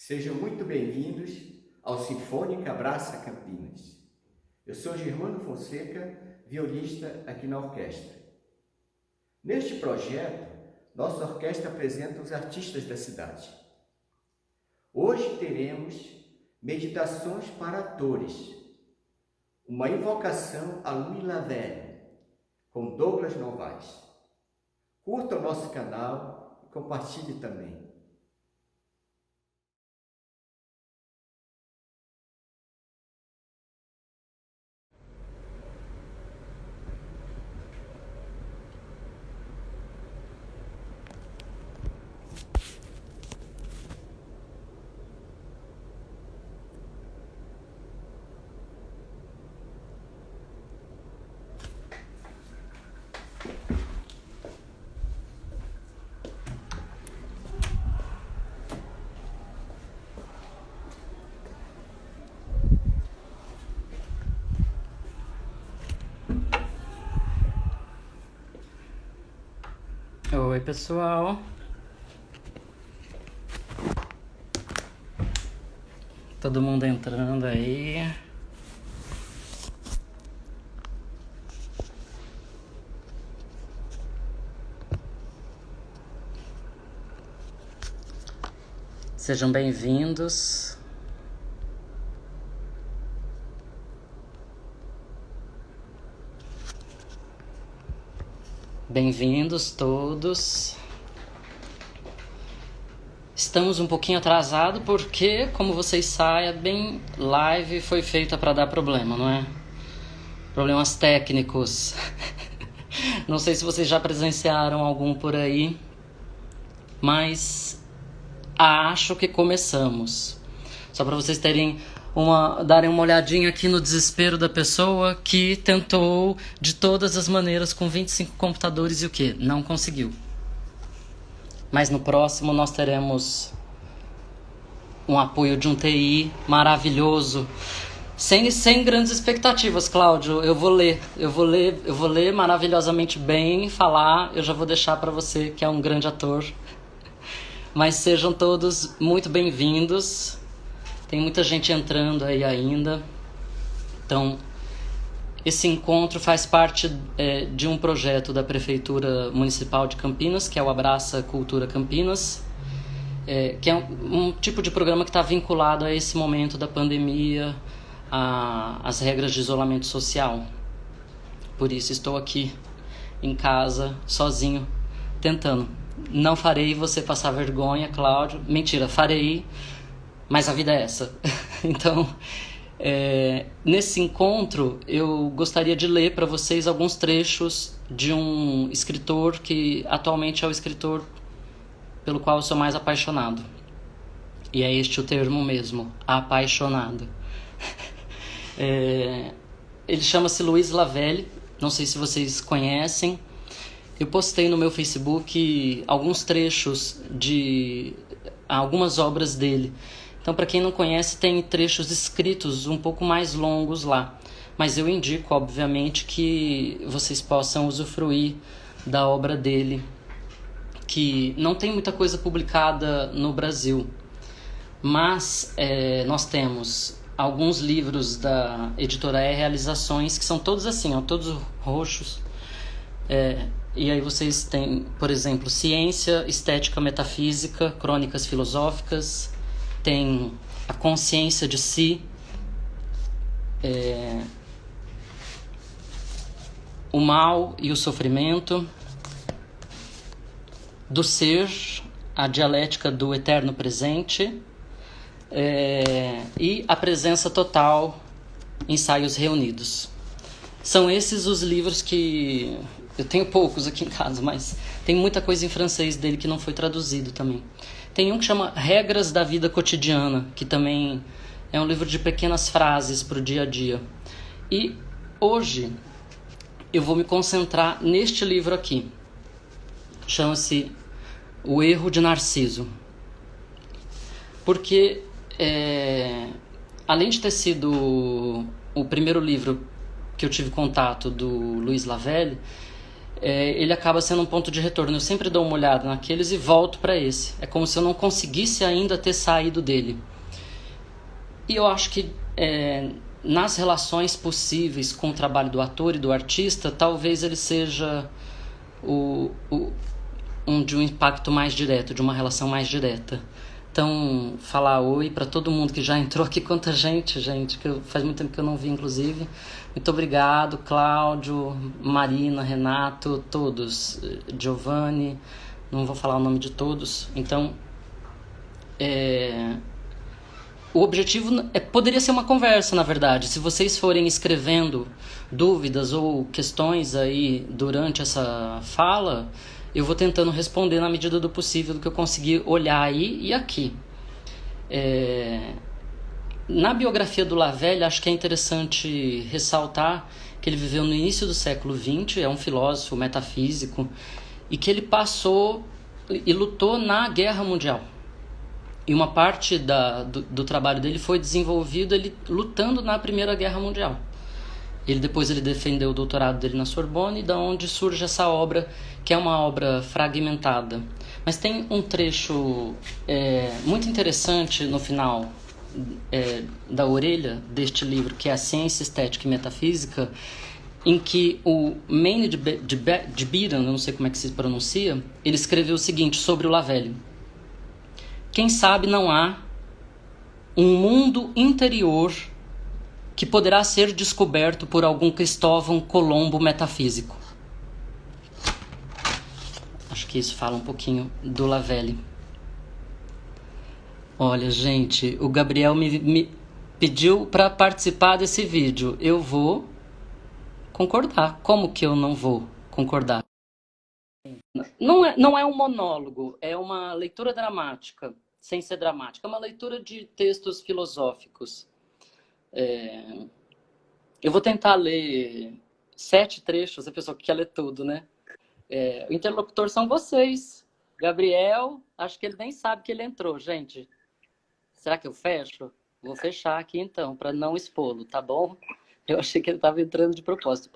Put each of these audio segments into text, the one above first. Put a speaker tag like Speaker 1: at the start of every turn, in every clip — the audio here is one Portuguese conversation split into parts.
Speaker 1: Sejam muito bem-vindos ao Sinfônica Abraça Campinas. Eu sou Germano Fonseca, violista aqui na orquestra. Neste projeto, nossa orquestra apresenta os artistas da cidade. Hoje teremos meditações para atores, uma invocação a Louis Lavelle, com Douglas Novaes. Curta o nosso canal e compartilhe também.
Speaker 2: Oi, pessoal. Todo mundo entrando aí. Sejam bem-vindos. Bem-vindos todos. Estamos um pouquinho atrasados porque, como vocês sabem, live foi feita para dar problema, não é? Problemas técnicos. Não sei se vocês já presenciaram algum por aí, mas acho que começamos. Só para vocês darem uma olhadinha aqui no desespero da pessoa que tentou de todas as maneiras com 25 computadores e o quê? Não conseguiu. Mas no próximo nós teremos um apoio de um TI maravilhoso. Sem grandes expectativas, Cláudio. Eu vou ler maravilhosamente bem, falar. Eu já vou deixar para você que é um grande ator. Mas sejam todos muito bem-vindos. Tem muita gente entrando aí ainda. Então, esse encontro faz parte de um projeto da Prefeitura Municipal de Campinas, que é o Abraça Cultura Campinas, que é um tipo de programa que está vinculado a esse momento da pandemia, às regras de isolamento social. Por isso estou aqui em casa, sozinho, tentando. Não farei você passar vergonha, Cláudio. Mentira, farei, mas a vida é essa. Então, nesse encontro, eu gostaria de ler para vocês alguns trechos de um escritor que atualmente é o escritor pelo qual eu sou mais apaixonado. E é este o termo mesmo, apaixonado. Ele chama-se Louis Lavelle, não sei se vocês conhecem. Eu postei no meu Facebook alguns trechos de algumas obras dele. Então, para quem não conhece, tem trechos escritos um pouco mais longos lá. Mas eu indico, obviamente, que vocês possam usufruir da obra dele, que não tem muita coisa publicada no Brasil. Mas nós temos alguns livros da editora Realizações, que são todos assim, todos roxos. E aí vocês têm, por exemplo, Ciência, Estética Metafísica, Crônicas Filosóficas, tem A Consciência de Si, O Mal e o Sofrimento, Do Ser, A Dialética do Eterno Presente, e A Presença Total, Ensaios Reunidos. São esses os livros que... Eu tenho poucos aqui em casa, mas tem muita coisa em francês dele que não foi traduzido também. Tem um que chama Regras da Vida Cotidiana, que também é um livro de pequenas frases para o dia a dia. E hoje eu vou me concentrar neste livro aqui. Chama-se O Erro de Narciso. Porque, além de ter sido o primeiro livro que eu tive contato do Louis Lavelle, ele acaba sendo um ponto de retorno. Eu sempre dou uma olhada naqueles e volto para esse. É como se eu não conseguisse ainda ter saído dele. E eu acho que nas relações possíveis com o trabalho do ator e do artista, talvez ele seja de um impacto mais direto, de uma relação mais direta. Então, falar oi para todo mundo que já entrou aqui, quanta gente, que faz muito tempo que eu não vi, inclusive. Muito obrigado, Cláudio, Marina, Renato, todos, Giovanni, não vou falar o nome de todos. Então, o objetivo poderia ser uma conversa, na verdade. Se vocês forem escrevendo dúvidas ou questões aí durante essa fala, eu vou tentando responder na medida do possível, do que eu conseguir olhar aí e aqui. Na biografia do Lavelle, acho que é interessante ressaltar que ele viveu no início do século XX, é um filósofo metafísico, e que ele passou e lutou na Guerra Mundial. E uma parte do trabalho dele foi desenvolvido ele lutando na Primeira Guerra Mundial. Depois ele defendeu o doutorado dele na Sorbonne, da onde surge essa obra, que é uma obra fragmentada. Mas tem um trecho muito interessante no final da orelha deste livro, que é A Ciência, Estética e Metafísica, em que o Maine de Biran, eu não sei como é que se pronuncia, ele escreveu o seguinte sobre o Lavelle. Quem sabe não há um mundo interior que poderá ser descoberto por algum Cristóvão Colombo metafísico. Acho que isso fala um pouquinho do Lavelle. Olha, gente, o Gabriel me pediu para participar desse vídeo. Eu vou concordar. Como que eu não vou concordar? Não é um monólogo, é uma leitura dramática, sem ser dramática. É uma leitura de textos filosóficos. Eu vou tentar ler 7 trechos, a pessoa que quer ler tudo, né? O interlocutor são vocês. Gabriel, acho que ele nem sabe que ele entrou, gente. Será que eu fecho? Vou fechar aqui então, para não expô-lo, tá bom? Eu achei que ele estava entrando de propósito.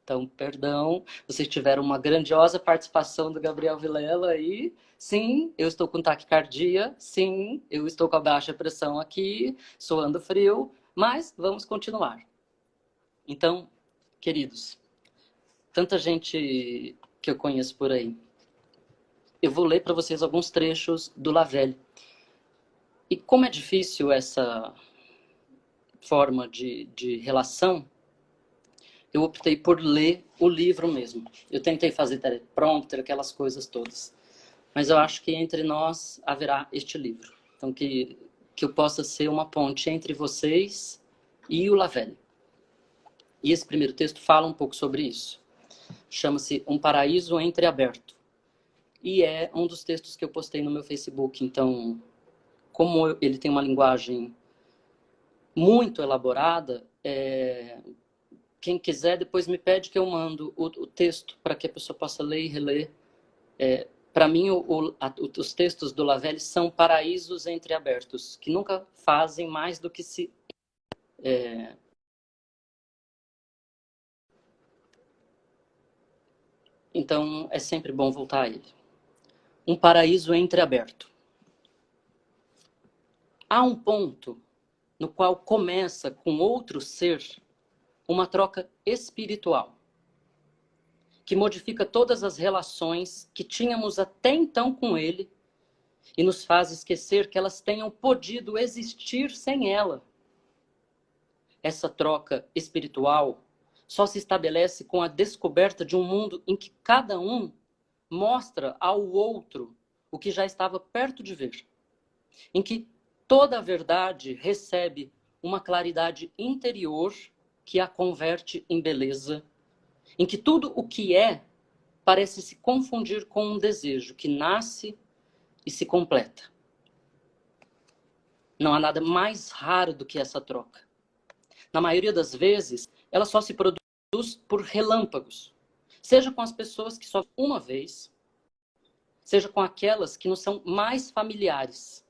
Speaker 2: Então, perdão, vocês tiveram uma grandiosa participação do Gabriel Vilela aí. Sim, eu estou com taquicardia. Sim, eu estou com a baixa pressão aqui, suando frio. Mas vamos continuar. Então, queridos, tanta gente que eu conheço por aí. Eu vou ler para vocês alguns trechos do Lavelle. E como é difícil essa forma de relação, eu optei por ler o livro mesmo. Eu tentei fazer teleprompter, aquelas coisas todas. Mas eu acho que entre nós haverá este livro. Então, que eu possa ser uma ponte entre vocês e o Lavelle. E esse primeiro texto fala um pouco sobre isso. Chama-se Um Paraíso Entreaberto. E é um dos textos que eu postei no meu Facebook. Então, como ele tem uma linguagem muito elaborada, quem quiser depois me pede que eu mando o texto para que a pessoa possa ler e reler. Para mim, os textos do Lavelle são paraísos entreabertos, que nunca fazem mais do que se... Então, é sempre bom voltar a ele. Um paraíso entreaberto. Há um ponto no qual começa com outro ser uma troca espiritual, que modifica todas as relações que tínhamos até então com ele e nos faz esquecer que elas tenham podido existir sem ela. Essa troca espiritual só se estabelece com a descoberta de um mundo em que cada um mostra ao outro o que já estava perto de ver, em que toda a verdade recebe uma claridade interior que a converte em beleza, em que tudo o que é parece se confundir com um desejo que nasce e se completa. Não há nada mais raro do que essa troca. Na maioria das vezes, ela só se produz por relâmpagos, seja com as pessoas que só uma vez, seja com aquelas que nos são mais familiares.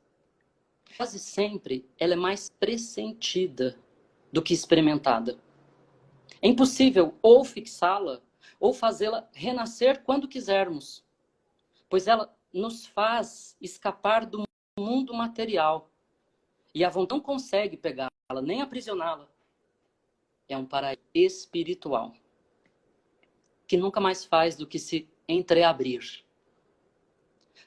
Speaker 2: Quase sempre ela é mais pressentida do que experimentada. É impossível ou fixá-la ou fazê-la renascer quando quisermos, pois ela nos faz escapar do mundo material. E a vontade não consegue pegá-la, nem aprisioná-la. É um paraíso espiritual, que nunca mais faz do que se entreabrir.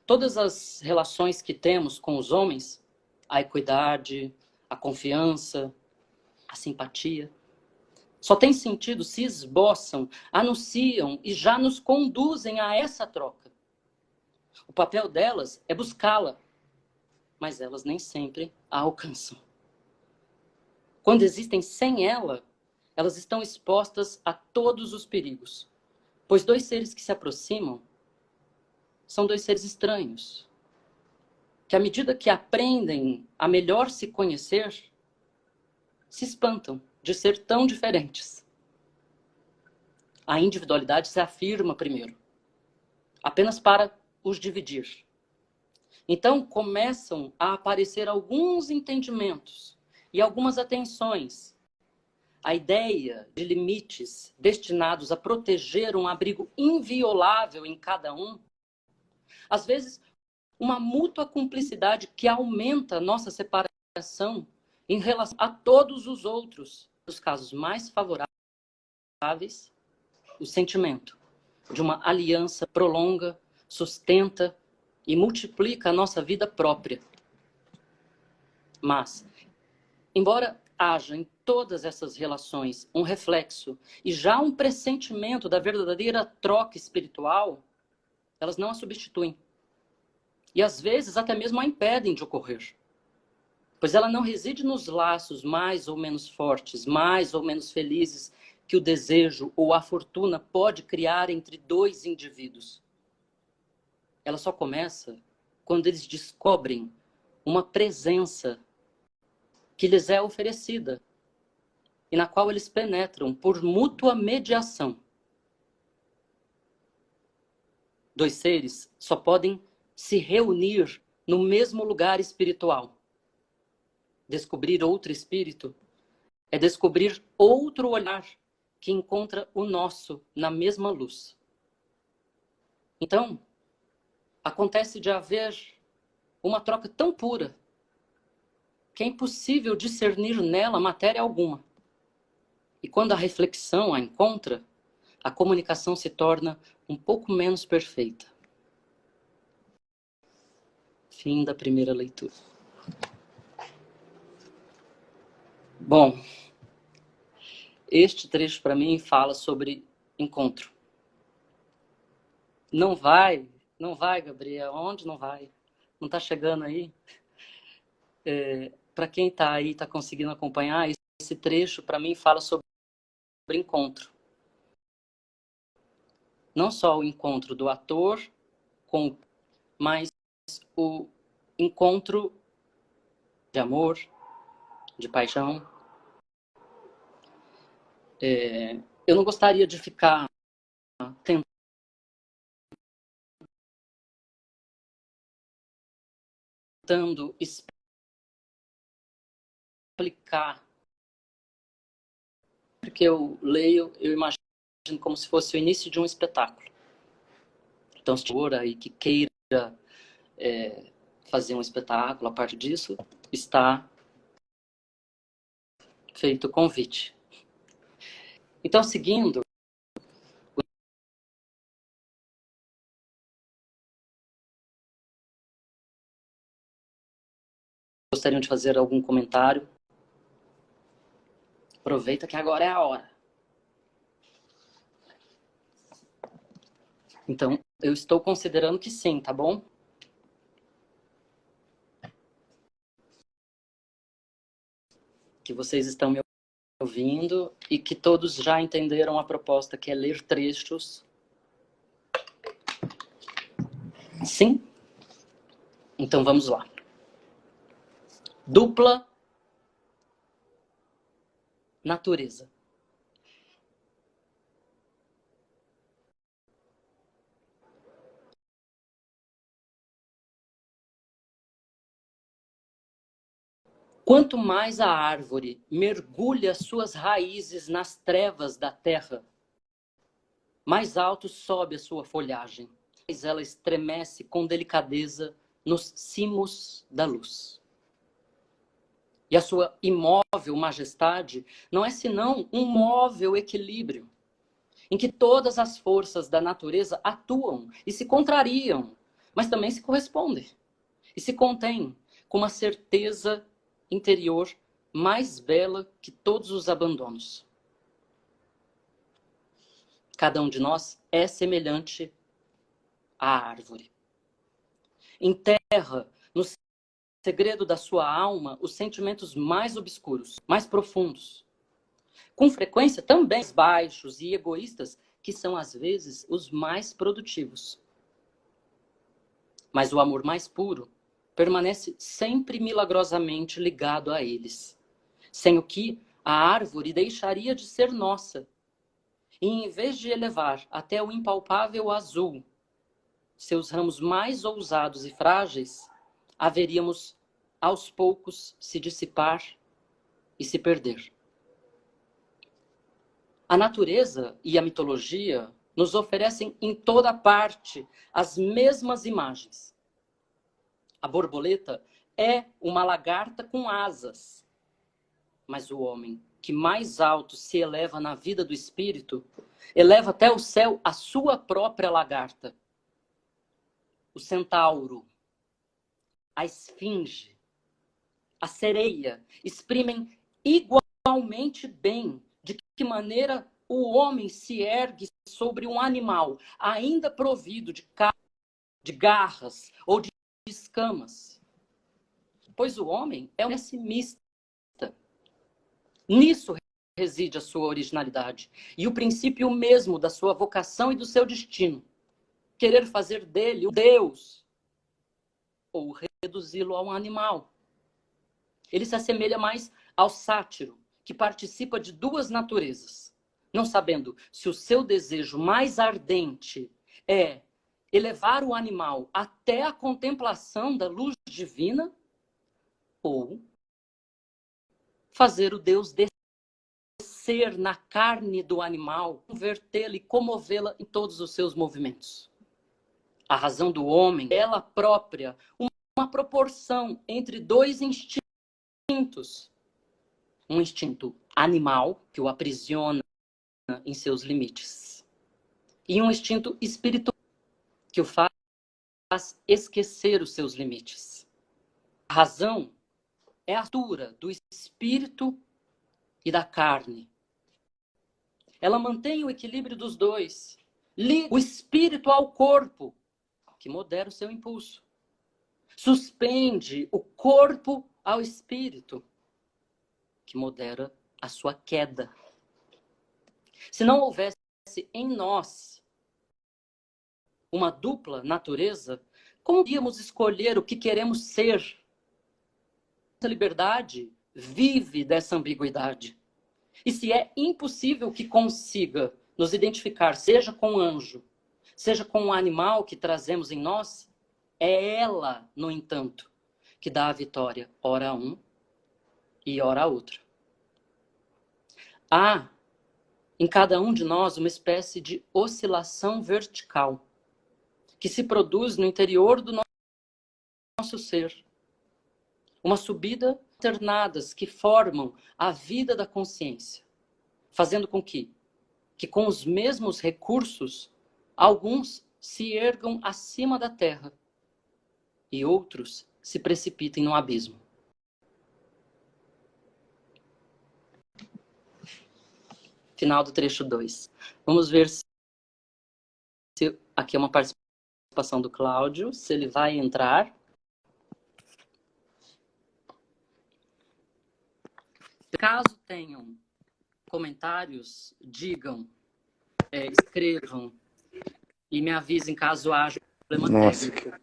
Speaker 2: Todas as relações que temos com os homens, a equidade, a confiança, a simpatia, só tem sentido se esboçam, anunciam e já nos conduzem a essa troca. O papel delas é buscá-la, mas elas nem sempre a alcançam. Quando existem sem ela, elas estão expostas a todos os perigos, pois dois seres que se aproximam são dois seres estranhos, que à medida que aprendem a melhor se conhecer, se espantam de ser tão diferentes. A individualidade se afirma primeiro, apenas para os dividir. Então começam a aparecer alguns entendimentos e algumas atenções. A ideia de limites destinados a proteger um abrigo inviolável em cada um. Às vezes, uma mútua cumplicidade que aumenta nossa separação em relação a todos os outros. Nos casos mais favoráveis, o sentimento de uma aliança prolonga, sustenta e multiplica a nossa vida própria. Mas, embora haja em todas essas relações um reflexo e já um pressentimento da verdadeira troca espiritual, elas não a substituem. E às vezes até mesmo a impedem de ocorrer. Pois ela não reside nos laços mais ou menos fortes, mais ou menos felizes que o desejo ou a fortuna pode criar entre dois indivíduos. Ela só começa quando eles descobrem uma presença que lhes é oferecida e na qual eles penetram por mútua mediação. Dois seres só podem se reunir no mesmo lugar espiritual. Descobrir outro espírito é descobrir outro olhar que encontra o nosso na mesma luz. Então, acontece de haver uma troca tão pura que é impossível discernir nela matéria alguma. E quando a reflexão a encontra, a comunicação se torna um pouco menos perfeita. Fim da primeira leitura. Bom, este trecho para mim fala sobre encontro. Não vai, Gabriel. Onde não vai? Não está chegando aí? Para quem está aí, está conseguindo acompanhar, esse trecho para mim fala sobre encontro. Não só o encontro do ator, mas o encontro de amor, de paixão. Eu não gostaria de ficar tentando explicar. Porque eu leio, eu imagino como se fosse o início de um espetáculo. Então, se e que queira fazer um espetáculo, a partir disso, está feito o convite. Então, seguindo, gostariam de fazer algum comentário? Aproveita que agora é a hora. Então, eu estou considerando que sim, tá bom? Que vocês estão me ouvindo e que todos já entenderam a proposta, que é ler trechos. Sim? Então vamos lá. Dupla natureza. Quanto mais a árvore mergulha suas raízes nas trevas da terra, mais alto sobe a sua folhagem, mais ela estremece com delicadeza nos cimos da luz. E a sua imóvel majestade não é senão um móvel equilíbrio, em que todas as forças da natureza atuam e se contrariam, mas também se correspondem e se contêm com uma certeza interior mais bela que todos os abandonos. Cada um de nós é semelhante à árvore. Enterra no segredo da sua alma os sentimentos mais obscuros, mais profundos. Com frequência também baixos e egoístas, que são às vezes os mais produtivos. Mas o amor mais puro permanece sempre milagrosamente ligado a eles, sem o que a árvore deixaria de ser nossa. E em vez de elevar até o impalpável azul seus ramos mais ousados e frágeis, haveríamos aos poucos se dissipar e se perder. A natureza e a mitologia nos oferecem em toda parte as mesmas imagens. A borboleta é uma lagarta com asas, mas o homem que mais alto se eleva na vida do espírito, eleva até o céu a sua própria lagarta. O centauro, a esfinge, a sereia exprimem igualmente bem de que maneira o homem se ergue sobre um animal ainda provido de garras ou de escamas. Pois o homem é um pessimista. Nisso reside a sua originalidade e o princípio mesmo da sua vocação e do seu destino. Querer fazer dele um Deus ou reduzi-lo a um animal. Ele se assemelha mais ao sátiro, que participa de duas naturezas, não sabendo se o seu desejo mais ardente é elevar o animal até a contemplação da luz divina ou fazer o Deus descer na carne do animal, convertê-la e comovê-la em todos os seus movimentos. A razão do homem, ela própria, uma proporção entre dois instintos. Um instinto animal, que o aprisiona em seus limites. E um instinto espiritual, que o faz esquecer os seus limites. A razão é a altura do espírito e da carne. Ela mantém o equilíbrio dos dois. Liga o espírito ao corpo, que modera o seu impulso. Suspende o corpo ao espírito, que modera a sua queda. Se não houvesse em nós uma dupla natureza, como podíamos escolher o que queremos ser? A liberdade vive dessa ambiguidade. E se é impossível que consiga nos identificar, seja com o anjo, seja com o animal que trazemos em nós, é ela, no entanto, que dá a vitória, ora a um e ora a outro. Há em cada um de nós uma espécie de oscilação vertical que se produz no interior do nosso ser. Uma subida alternadas que formam a vida da consciência, fazendo com que com os mesmos recursos, alguns se ergam acima da terra e outros se precipitem no abismo. Final do trecho 2. Vamos ver se aqui é uma participação do Cláudio, se ele vai entrar. Caso tenham comentários, digam, escrevam e me avisem caso haja problema técnico.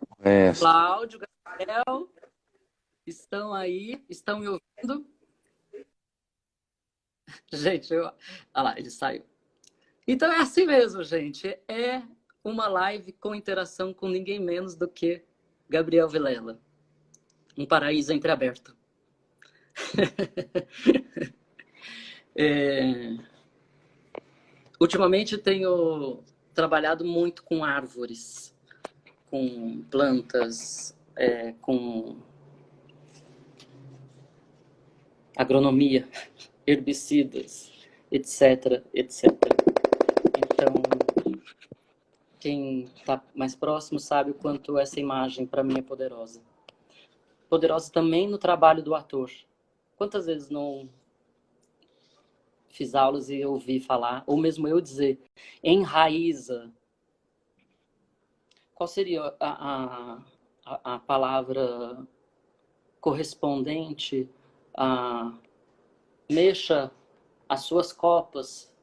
Speaker 2: Cláudio, Gabriel, estão aí? Estão me ouvindo? Gente, olha lá, ele saiu. Então é assim mesmo, gente. É uma live com interação com ninguém menos do que Gabriel Vilela. Um paraíso entreaberto. Ultimamente tenho trabalhado muito com árvores, com plantas, com agronomia, herbicidas, etc, etc. Então, quem está mais próximo sabe o quanto essa imagem para mim é poderosa. Poderosa também no trabalho do ator. Quantas vezes não fiz aulas e ouvi falar, ou mesmo eu dizer, enraiza. Qual seria a palavra correspondente a mexa as suas copas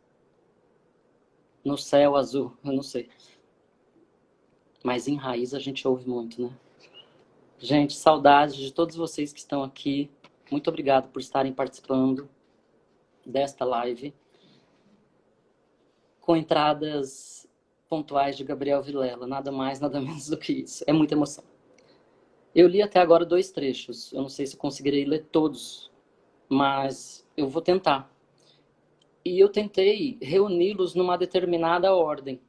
Speaker 2: no céu azul? Eu não sei. Mas em raiz a gente ouve muito, né? Gente, saudades de todos vocês que estão aqui. Muito obrigado por estarem participando desta live. Com entradas pontuais de Gabriel Vilela. Nada mais, nada menos do que isso. É muita emoção. Eu li até agora 2 trechos. Eu não sei se eu conseguirei ler todos, mas eu vou tentar. E eu tentei reuni-los numa determinada ordem.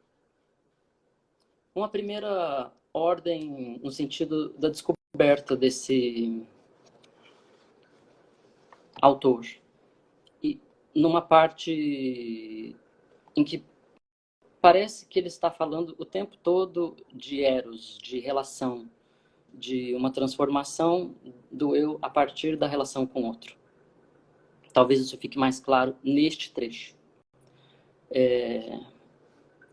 Speaker 2: Uma primeira ordem no sentido da descoberta desse autor. E numa parte em que parece que ele está falando o tempo todo de eros, de relação, de uma transformação do eu a partir da relação com o outro. Talvez isso fique mais claro neste trecho.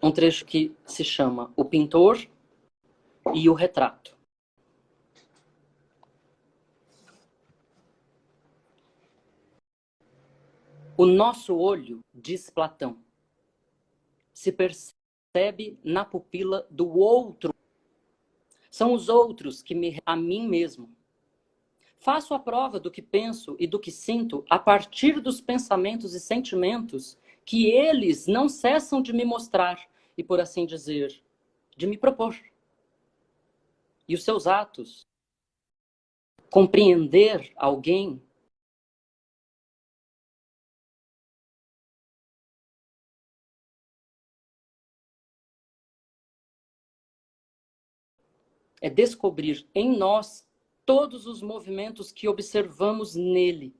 Speaker 2: Um trecho que se chama O Pintor e o Retrato. O nosso olho, diz Platão, se percebe na pupila do outro. São os outros que me a mim mesmo. Faço a prova do que penso e do que sinto a partir dos pensamentos e sentimentos que eles não cessam de me mostrar e, por assim dizer, de me propor. E os seus atos. Compreender alguém é descobrir em nós todos os movimentos que observamos nele.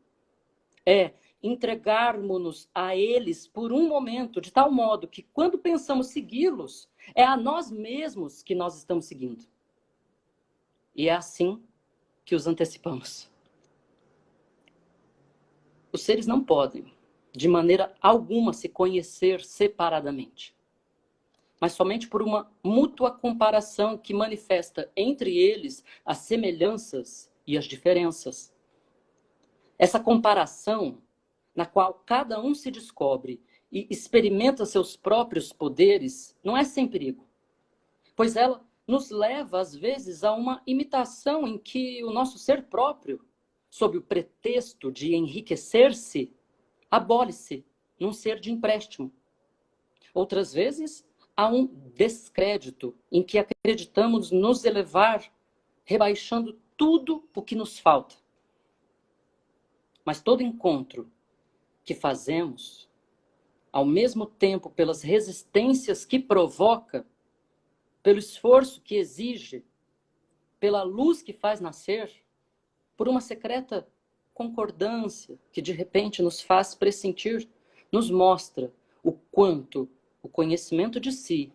Speaker 2: É entregarmos-nos a eles por um momento, de tal modo que, quando pensamos segui-los, é a nós mesmos que nós estamos seguindo. E é assim que os antecipamos. Os seres não podem, de maneira alguma, se conhecer separadamente, mas somente por uma mútua comparação que manifesta entre eles as semelhanças e as diferenças. Essa comparação, na qual cada um se descobre e experimenta seus próprios poderes, não é sem perigo, pois ela nos leva, às vezes, a uma imitação em que o nosso ser próprio, sob o pretexto de enriquecer-se, abole-se num ser de empréstimo. Outras vezes, há um descrédito em que acreditamos nos elevar, rebaixando tudo o que nos falta. Mas todo encontro que fazemos, ao mesmo tempo pelas resistências que provoca, pelo esforço que exige, pela luz que faz nascer, por uma secreta concordância que de repente nos faz pressentir, nos mostra o quanto o conhecimento de si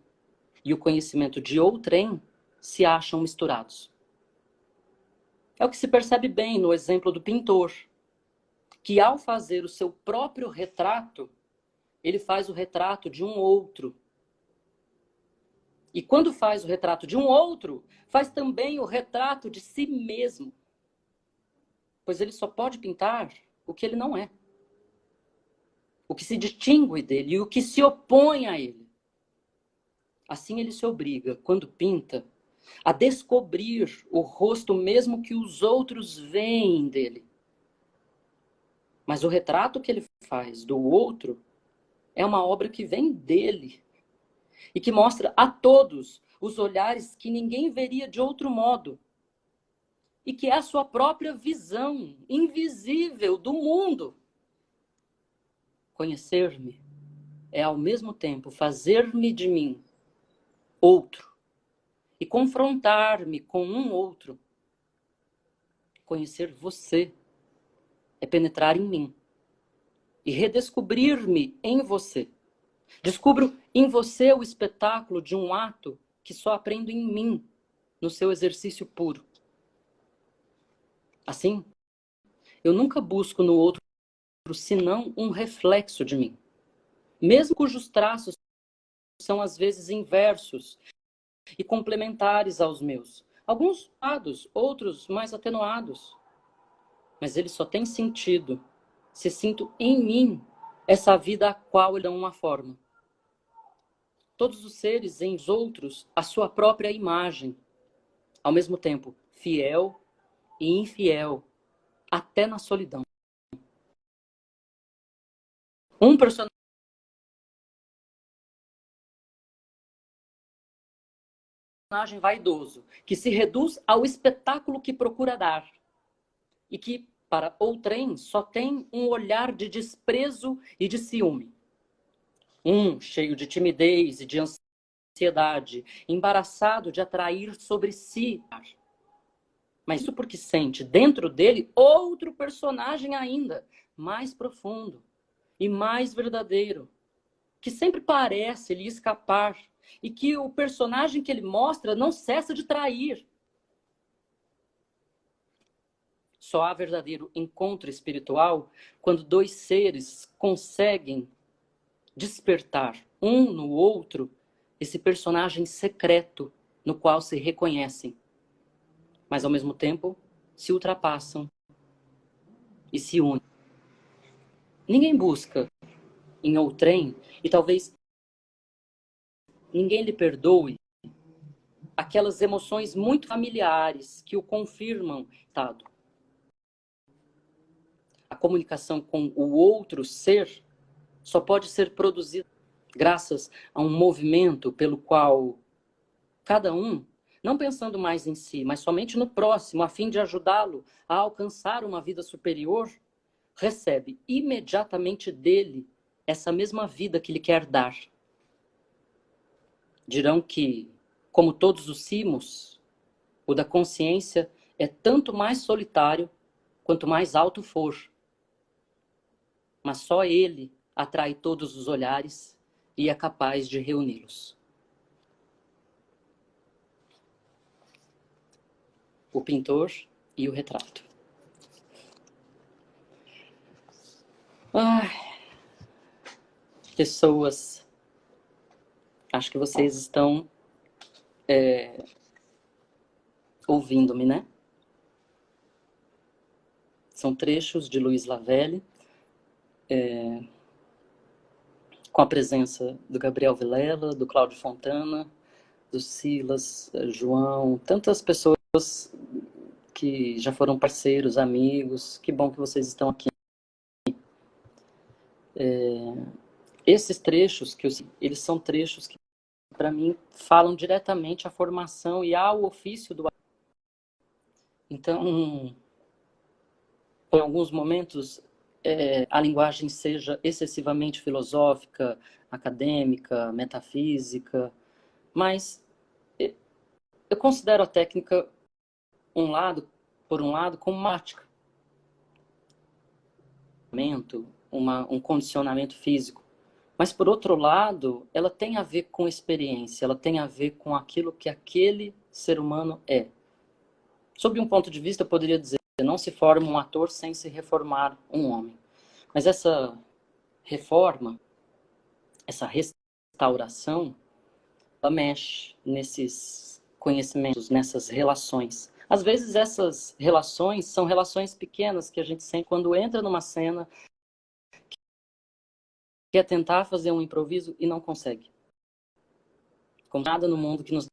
Speaker 2: e o conhecimento de outrem se acham misturados. É o que se percebe bem no exemplo do pintor, que ao fazer o seu próprio retrato, ele faz o retrato de um outro. E quando faz o retrato de um outro, faz também o retrato de si mesmo. Pois ele só pode pintar o que ele não é. O que se distingue dele e o que se opõe a ele. Assim ele se obriga, quando pinta, a descobrir o rosto mesmo que os outros veem dele. Mas o retrato que ele faz do outro é uma obra que vem dele e que mostra a todos os olhares que ninguém veria de outro modo. e que é a sua própria visão invisível do mundo. Conhecer-me é, ao mesmo tempo, fazer-me de mim outro e confrontar-me com um outro. Conhecer você é penetrar em mim e redescobrir-me em você. Descubro em você o espetáculo de um ato que só aprendo em mim, no seu exercício puro. Assim, eu nunca busco no outro senão um reflexo de mim, mesmo cujos traços são às vezes inversos e complementares aos meus. Alguns atenuados, outros mais atenuados. Mas ele só tem sentido se sinto em mim essa vida a qual ele dá uma forma. Todos os seres em os outros a sua própria imagem, ao mesmo tempo fiel e infiel, até na solidão. Um personagem vaidoso, que se reduz ao espetáculo que procura dar, e que, para outrem, só tem um olhar de desprezo e de ciúme. Um cheio de timidez e de ansiedade, embaraçado de atrair sobre si. Mas isso porque sente dentro dele outro personagem ainda, mais profundo e mais verdadeiro, que sempre parece lhe escapar e que o personagem que ele mostra não cessa de trair. Só há verdadeiro encontro espiritual quando dois seres conseguem despertar um no outro esse personagem secreto no qual se reconhecem, mas ao mesmo tempo se ultrapassam e se unem. Ninguém busca em outrem, e talvez ninguém lhe perdoe, aquelas emoções muito familiares que o confirmam. A comunicação com o outro ser só pode ser produzida graças a um movimento pelo qual cada um, não pensando mais em si, mas somente no próximo, a fim de ajudá-lo a alcançar uma vida superior, recebe imediatamente dele essa mesma vida que lhe quer dar. Dirão que, como todos os cimos, o da consciência é tanto mais solitário quanto mais alto for. Mas só ele atrai todos os olhares e é capaz de reuni-los. O pintor e o retrato. Ai, pessoas, acho que vocês estão ouvindo-me, né? São trechos de Luiz Lavelle, com a presença do Gabriel Vilela, do Cláudio Fontana, do Silas, João, tantas pessoas que já foram parceiros, amigos. Que bom que vocês estão aqui. Esses trechos, eles são trechos que, para mim, falam diretamente à formação e ao ofício do... Então, em alguns momentos, a linguagem seja excessivamente filosófica, acadêmica, metafísica, mas eu considero a técnica, por um lado, como mágica. Um condicionamento físico. Mas, por outro lado, ela tem a ver com experiência, ela tem a ver com aquilo que aquele ser humano é. Sob um ponto de vista, eu poderia dizer, não se forma um ator sem se reformar um homem. Mas essa reforma, essa restauração, ela mexe nesses conhecimentos, nessas relações. Às vezes essas relações são relações pequenas que a gente sente quando entra numa cena, quer tentar fazer um improviso e não consegue. Como nada no mundo que nos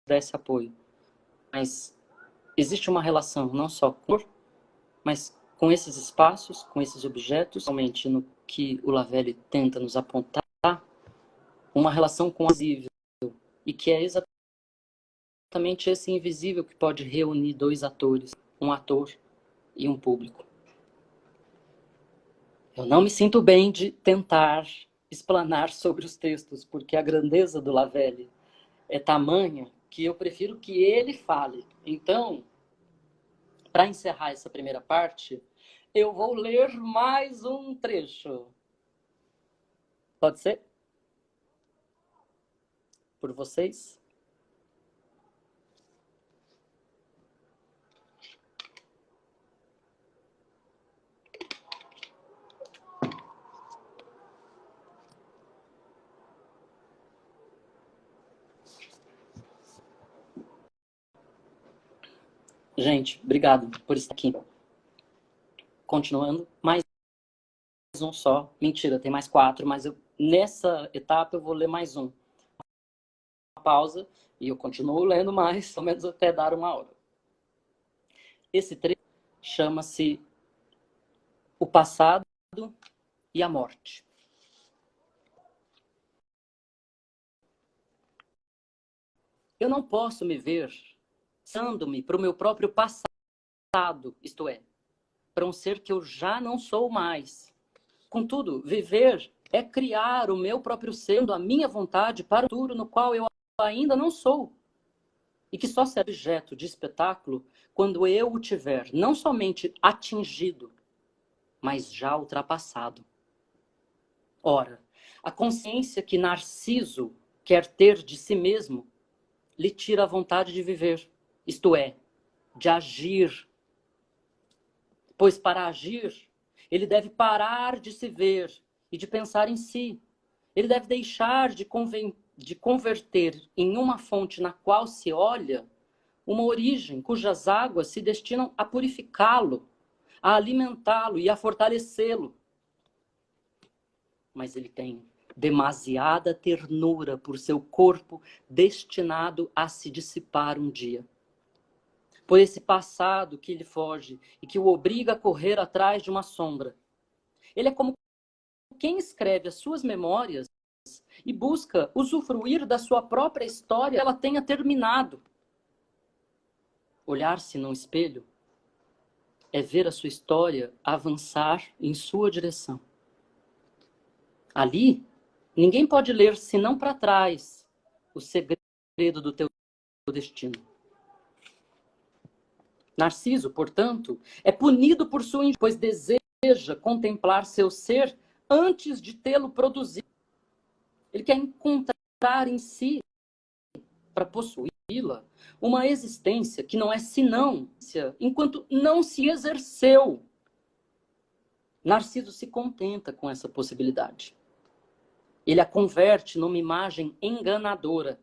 Speaker 2: desse apoio. Mas existe uma relação não só com, mas com esses espaços, com esses objetos, realmente no que o Lavelle tenta nos apontar, uma relação com o visível, e que é exatamente exatamente esse invisível que pode reunir dois atores, um ator e um público. Eu não me sinto bem de tentar explanar sobre os textos, porque a grandeza do Lavelle é tamanha que eu prefiro que ele fale. Então, para encerrar essa primeira parte, eu vou ler mais um trecho. Pode ser? Por vocês? Gente, obrigado por estar aqui. Continuando, mais um só. Mentira, tem mais 4, mas nessa etapa eu vou ler mais um. Pausa e eu continuo lendo mais, pelo menos até dar 1 hora. Esse trecho chama-se O Passado e a Morte. Eu não posso me ver passando-me para o meu próprio passado, isto é, para um ser que eu já não sou mais. Contudo, viver é criar o meu próprio ser, a minha vontade para o futuro no qual eu ainda não sou. E que só será objeto de espetáculo quando eu o tiver não somente atingido, mas já ultrapassado. Ora, a consciência que Narciso quer ter de si mesmo lhe tira a vontade de viver, isto é, de agir. Pois para agir, ele deve parar de se ver e de pensar em si. Ele deve deixar de converter em uma fonte na qual se olha uma origem cujas águas se destinam a purificá-lo, a alimentá-lo e a fortalecê-lo. Mas ele tem demasiada ternura por seu corpo destinado a se dissipar um dia. Por esse passado que lhe foge e que o obriga a correr atrás de uma sombra. Ele é como quem escreve as suas memórias e busca usufruir da sua própria história que ela tenha terminado. Olhar-se num espelho é ver a sua história avançar em sua direção. Ali, ninguém pode ler senão para trás o segredo do teu destino. Narciso, portanto, é punido por sua injustiça, pois deseja contemplar seu ser antes de tê-lo produzido. Ele quer encontrar em si, para possuí-la, uma existência que não é senão enquanto não se exerceu. Narciso se contenta com essa possibilidade. Ele a converte numa imagem enganadora.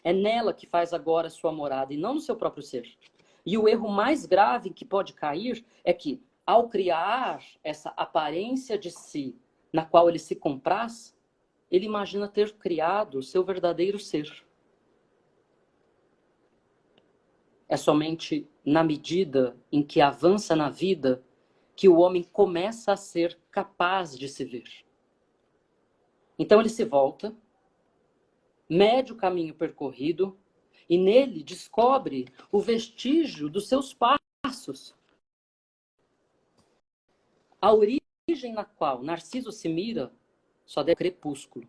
Speaker 2: É nela que faz agora sua morada e não no seu próprio ser. E o erro mais grave que pode cair é que, ao criar essa aparência de si, na qual ele se compraz, ele imagina ter criado o seu verdadeiro ser. É somente na medida em que avança na vida que o homem começa a ser capaz de se ver. Então ele se volta, mede o caminho percorrido e nele descobre o vestígio dos seus passos. A origem na qual Narciso se mira só é crepúsculo.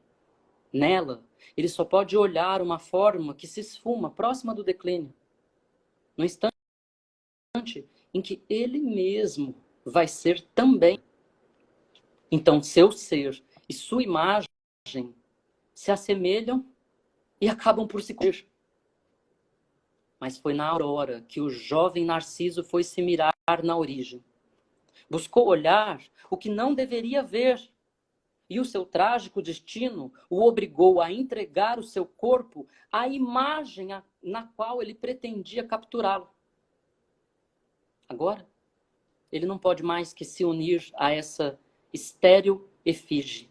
Speaker 2: Nela, ele só pode olhar uma forma que se esfuma próxima do declínio. No instante em que ele mesmo vai ser também. Então, seu ser e sua imagem se assemelham e acabam por se conhecer. Mas foi na aurora que o jovem Narciso foi se mirar na origem. Buscou olhar o que não deveria ver. E o seu trágico destino o obrigou a entregar o seu corpo à imagem na qual ele pretendia capturá-lo. Agora, ele não pode mais que se unir a essa estéril efígie.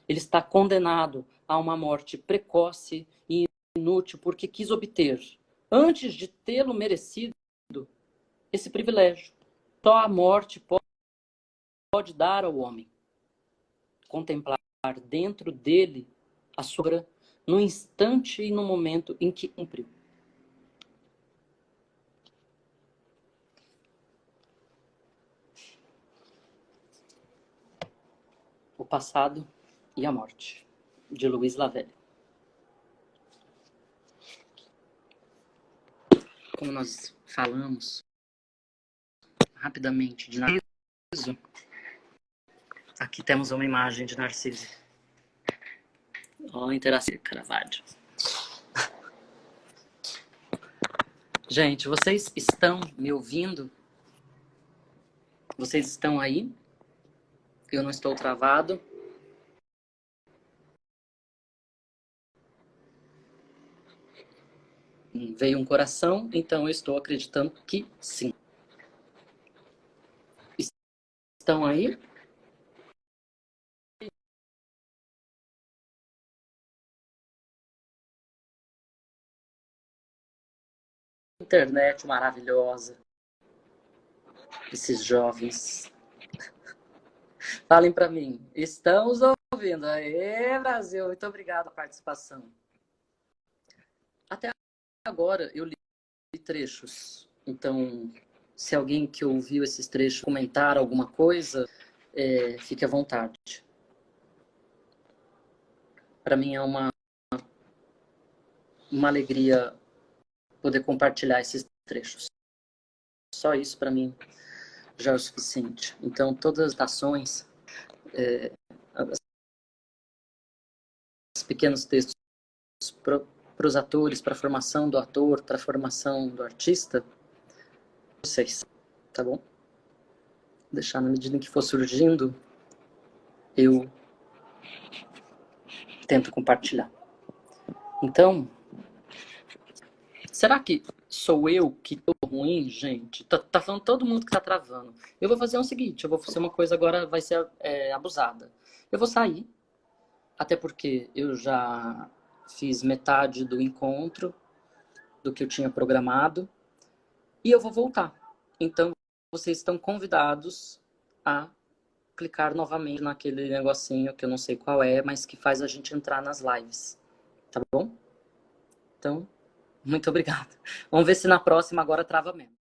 Speaker 2: Ele está condenado a uma morte precoce e inútil porque quis obter, antes de tê-lo merecido, esse privilégio. Só a morte pode dar ao homem. Contemplar dentro dele a sombra no instante e no momento em que cumpriu. O Passado e a Morte, de Luiz Lavelle. Como nós falamos rapidamente de Narciso, aqui temos uma imagem de Narciso. Ó, interação, Caravaggio. Gente, vocês estão me ouvindo? Vocês estão aí? Eu não estou travado? Veio um coração, então eu estou acreditando que sim. Estão aí? Internet maravilhosa. Esses jovens. Falem para mim. Estamos ouvindo. Aê, Brasil. Muito obrigado pela participação. Até agora eu li trechos. Então, se alguém que ouviu esses trechos comentar alguma coisa, fique à vontade. Para mim é uma alegria poder compartilhar esses trechos. Só isso para mim já é o suficiente. Então, todas as ações, os pequenos textos para os atores, para a formação do ator, para a formação do artista, vocês, tá bom? Deixar na medida em que for surgindo, eu tento compartilhar. Então, será que sou eu que tô ruim, gente? Tá falando todo mundo que tá travando. Eu vou fazer o seguinte, eu vou fazer uma coisa agora, vai ser abusada. Eu vou sair, até porque eu já fiz metade do encontro, do que eu tinha programado, e eu vou voltar. Então, vocês estão convidados a clicar novamente naquele negocinho que eu não sei qual é, mas que faz a gente entrar nas lives. Tá bom? Então, muito obrigada. Vamos ver se na próxima agora trava mesmo.